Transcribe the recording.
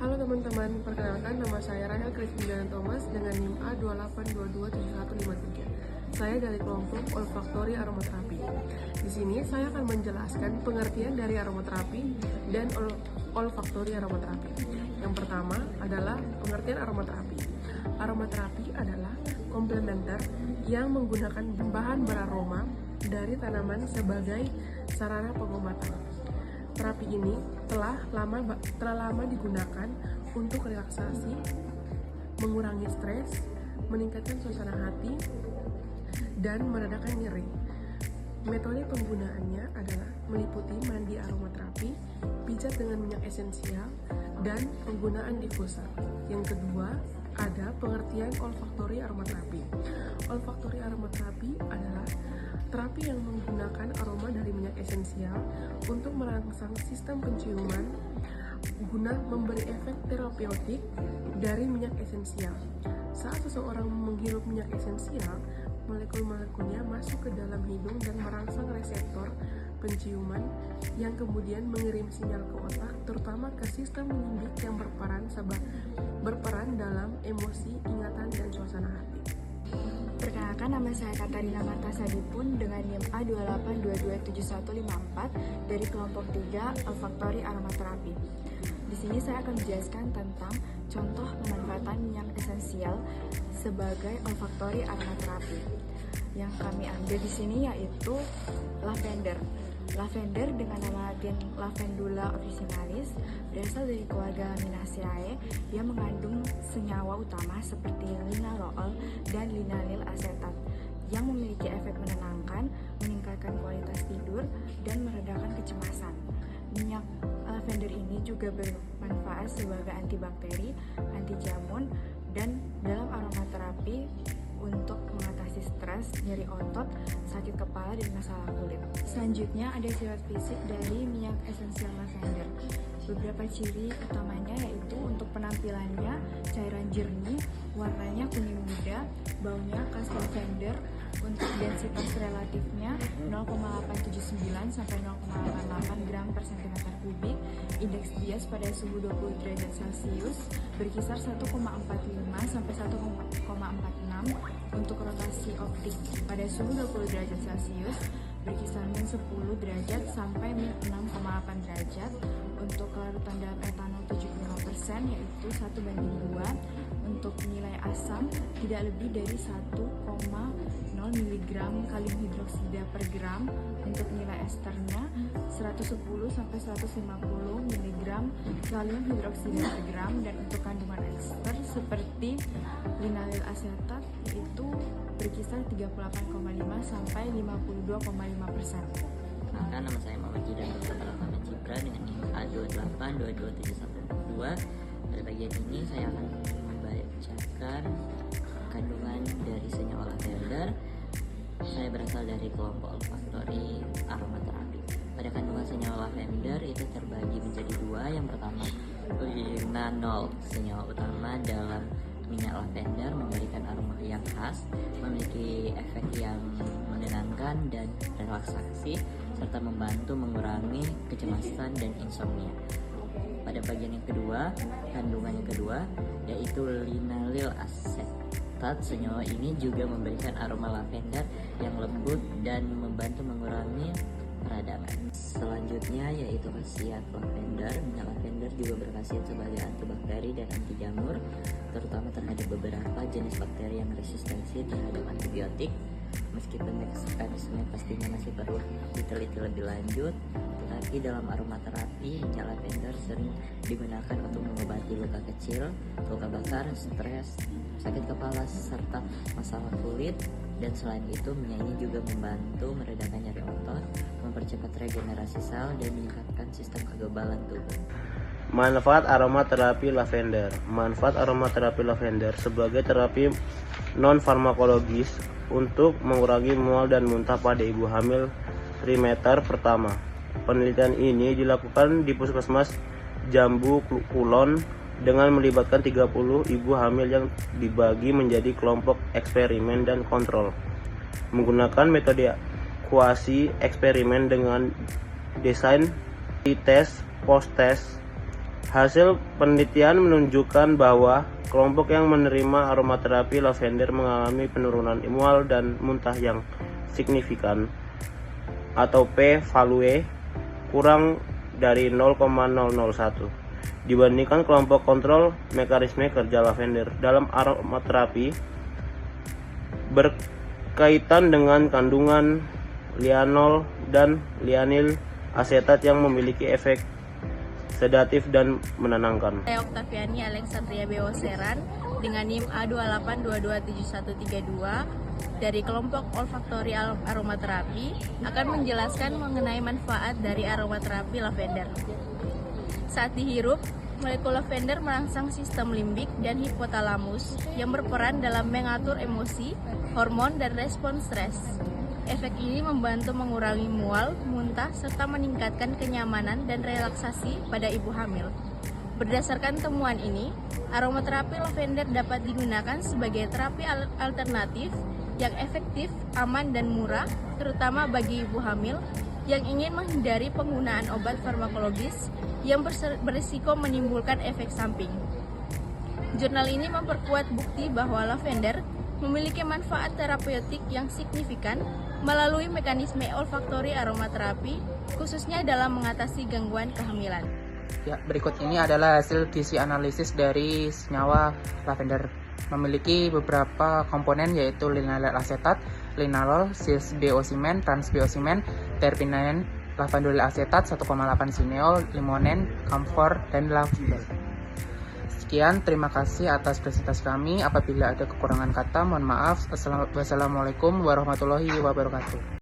Halo teman-teman, perkenalkan nama saya Rahel Christina Thomas dengan NIM A28227153. Saya dari kelompok olfaktori aromaterapi. Di sini saya akan menjelaskan pengertian dari aromaterapi dan olfaktori aromaterapi. Yang pertama adalah pengertian aromaterapi. Aromaterapi adalah komplementer yang menggunakan bahan beraroma dari tanaman sebagai sarana pengobatan. Terapi ini telah lama digunakan untuk relaksasi, mengurangi stres, meningkatkan suasana hati, dan meredakan nyeri. Metode penggunaannya adalah meliputi mandi aromaterapi, pijat dengan minyak esensial, dan penggunaan diffuser. Yang kedua, ada pengertian olfaktori aromaterapi. Olfaktori aromaterapi adalah terapi yang menggunakan aroma dari minyak esensial untuk merangsang sistem penciuman guna memberi efek terapeutik dari minyak esensial. Saat seseorang menghirup minyak esensial, molekul-molekulnya masuk ke dalam hidung dan merangsang reseptor penciuman yang kemudian mengirim sinyal ke otak, terutama ke sistem limbik yang berperan dalam emosi, ingatan, dan suasana hati. Perkenalkan, nama saya Katarina Marta Sadipun dengan NIM A28227154 dari kelompok 3 olfaktori aromaterapi. Di sini saya akan menjelaskan tentang contoh pemanfaatan minyak esensial sebagai olfaktori aromaterapi. Yang kami ambil di sini yaitu lavender. Lavender dengan nama latin Lavandula officinalis berasal dari keluarga Linaceae yang mengandung senyawa utama seperti linalool dan linalil asetat yang memiliki efek menenangkan, meningkatkan kualitas tidur, dan meredakan kecemasan. Minyak lavender ini juga bermanfaat sebagai antibakteri, anti jamun, dan dalam aromaterapi untuk mengatasi stres, nyeri otot, sakit kepala, dan masalah kulit. Selanjutnya ada sifat fisik dari minyak esensial lavender. Beberapa ciri utamanya yaitu untuk penampilannya cairan jernih, warnanya kuning muda, baunya khas lavender, untuk densitas relatifnya 0,879 sampai 0,88 gram per cm kubik, indeks bias pada suhu 20 derajat Celcius berkisar 1,45 sampai 1,46, untuk rotasi optik pada suhu 20 derajat Celcius berkisar min 10 derajat sampai min 6,8 derajat, untuk kelarutan dalam etanol 75% yaitu 1:2, untuk nilai asam tidak lebih dari 1,0 mg kalium hidroksida per gram, untuk nilai esternya 110 sampai 150 mg kalium hidroksida per gram, dan untuk kandungan ester seperti linalil asetat yaitu berkisar 38,5 sampai 52,5%. Nama saya Muhammad Jidan Rahman Cipra dengan NIM A28227142. Pada bagian ini saya akan membacakan kandungan dari senyawa lavender. Saya berasal dari kelompok olfaktori aromaterapi. Pada kandungan senyawa lavender itu terbagi menjadi dua. Yang pertama, linalol, senyawa utama dalam minyak lavender, memberikan aroma yang khas, memiliki efek yang menenangkan dan relaksasi, serta membantu mengurangi kecemasan dan insomnia. Pada bagian yang kedua, kandungan yang kedua yaitu linalil asetat. Senyawa ini juga memberikan aroma lavender yang lembut dan membantu mengurangi peradangan. Selanjutnya yaitu khasiat lavender. Minyak lavender juga berkhasiat sebagai antibakteri dan anti jamur, terutama terhadap beberapa jenis bakteri yang resistensi terhadap antibiotik. Meskipun mekanisme pastinya masih perlu diteliti lebih lanjut, tetapi dalam aromaterapi minyak lavender sering digunakan untuk mengobati luka kecil, luka bakar, stres, sakit kepala, serta masalah kulit. Dan selain itu, minyak ini juga membantu meredakan nyeri otot, mempercepat regenerasi sel, dan meningkatkan sistem kekebalan tubuh. Manfaat aromaterapi lavender. Manfaat aromaterapi lavender sebagai terapi non-farmakologis untuk mengurangi mual dan muntah pada ibu hamil trimester pertama. Penelitian ini dilakukan di Puskesmas Jambu Kulon dengan melibatkan 30 ibu hamil yang dibagi menjadi kelompok eksperimen dan kontrol. Menggunakan metode kuasi eksperimen dengan desain pre-test, post-test, Hasil penelitian menunjukkan bahwa kelompok yang menerima aromaterapi lavender mengalami penurunan mual dan muntah yang signifikan atau p-value kurang dari 0,001 dibandingkan kelompok kontrol. Mekanisme kerja lavender dalam aromaterapi berkaitan dengan kandungan lianol dan lianyl asetat yang memiliki efek sedatif dan menenangkan. Saya Oktaviani Alexandria Bewoseran dengan NIM A28227132 dari kelompok olfaktori aromaterapi akan menjelaskan mengenai manfaat dari aromaterapi lavender. Saat dihirup, molekul lavender merangsang sistem limbik dan hipotalamus yang berperan dalam mengatur emosi, hormon, dan respons stres. Efek ini membantu mengurangi mual, muntah, serta meningkatkan kenyamanan dan relaksasi pada ibu hamil. Berdasarkan temuan ini, aromaterapi lavender dapat digunakan sebagai terapi alternatif yang efektif, aman, dan murah, terutama bagi ibu hamil yang ingin menghindari penggunaan obat farmakologis yang berisiko menimbulkan efek samping. Jurnal ini memperkuat bukti bahwa lavender memiliki manfaat terapeutik yang signifikan melalui mekanisme olfaktori aromaterapi, khususnya dalam mengatasi gangguan kehamilan. Ya, berikut ini adalah hasil gizi analisis dari senyawa lavender. Memiliki beberapa komponen yaitu linalyl asetat, linalol, cis-beosimen, trans-beosimen, terpinen, lavendyl asetat, 1,8 sineol, limonen, camphor, dan lavender. Sekian, terima kasih atas presentasi kami. Apabila ada kekurangan kata, mohon maaf. Wassalamualaikum warahmatullahi wabarakatuh.